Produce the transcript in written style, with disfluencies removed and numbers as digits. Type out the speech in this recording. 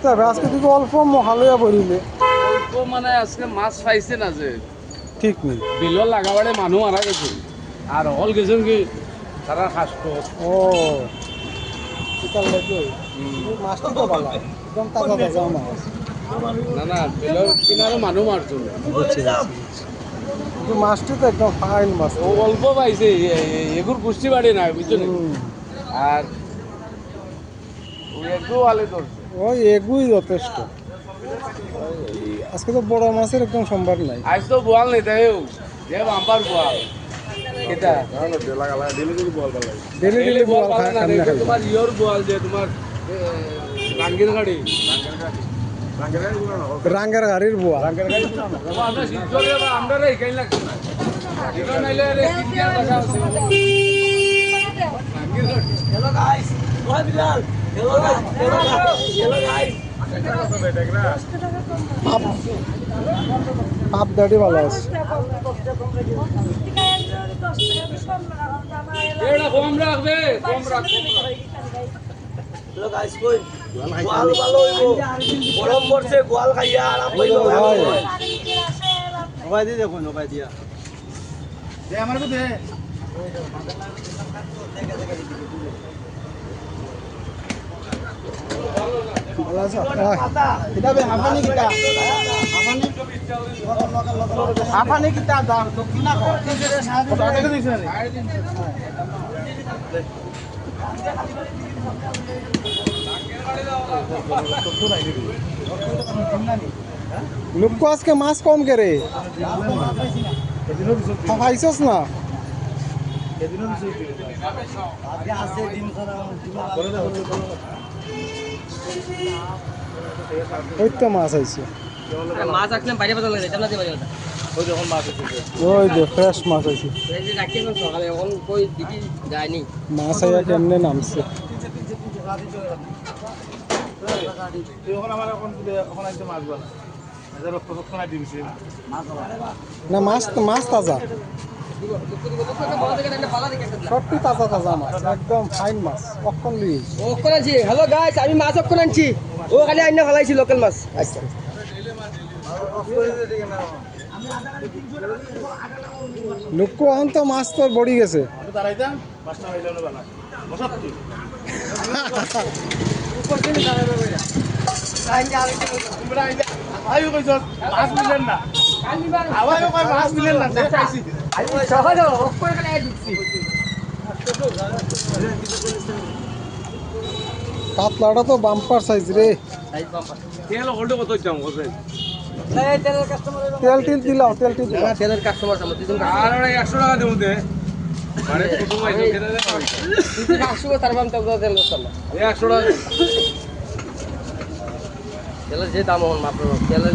তবে আজকে থেকে অল্প মহালয়া বলিলে অল্প মানে আজকে মাছ পাইছে না যে ঠিক নেই। বিল লাগাবারে মানুহ মারা গেছে আর হল গেছেন কি তারা খাস্ত ও চিকাল লাগে মাছটি তো ভালো একদম তাজা তাজা মাছ। না না বিলের কিনারে মানুহ মারছো বুঝছি কিন্তু মাছটি তো একদম ফাইন মাছ। ও অল্প পাইছে এগুর গোষ্ঠী বাড়ি না বুঝছো নি? আর ওই একটু আলে ধরছে ওই এগুই যথেষ্ট। আজকে তো বড় মাছের একদম সম্ভব নাই। আজ তো বোয়াল নেই তাই যে বাম্পার বোয়াল এটা ডেলি ডেলি বোয়াল বোয়াল পাবে না খাই এটা তোমার ইয়র বোয়াল যে তোমার রাঙ্গির গাড়ি রাঙ্গের গাড়ির বোয়াল। আমরা শিলচরে বা আমরা রে এখানে লাগছে না এটা নাইলে রে কিনকার কথা আছে রাঙ্গির গাড়ি Hello guys, Why Bilal? Hello guys, hello guys. পাপ দাড়ি ভালো আছে। এটা কম রাখবে কম রাখ Hello guys, কই গোয়াল ভালো হইবো গরম পড়ছে গোয়াল খাইয়া আরাম পাইবো মোবাইল দিয়ে দেখুন মোবাইল দিয়া দে আমার কো দে ভালো আছে এটা বে হাফানি কিটা হাফানি কিটা দাম তো কিনা কো 300 টাকা দিছ না লুকো আজকে মাছ কম করে খাইছস না ওই তো মাছ আইছে মাছ আসলে বাইরে বাজার লাগে জানা দিয়ে বাজার ওই যে ফ্রেশ মাছ আইছে এই যে রাখি এখন সকালে এখন কই দিকে যায়নি মাছ আইয়া কেমনে নামছে না মাছ তো মাছ তাজা সবটি তাজা তাজা মাছ একদম ফাইন মাছ কখন লিস ওখানে আছি হ্যালো গাইস আমি মাছ ওখানে আনছি ও খালি আইনা ফেলাইছি লোকাল মাছ আচ্ছা লুকু এখন তো মাছ তোর বড়ি গেছে কাতলাটা তো বাম্পার সাইজ রে তেল হোল্ড কত দাম কত তেল টিল দিলাও তেল টিল দিলাও তেলের কাস্টমার আমার দুজন আর 100 টাকা দেবো দে মানে কুটুম আইছো কেটে দে আসবো তার বাম তো তেল দোস্তাম 100 টাকা তেলের যে দাম হল মাত্র তেলের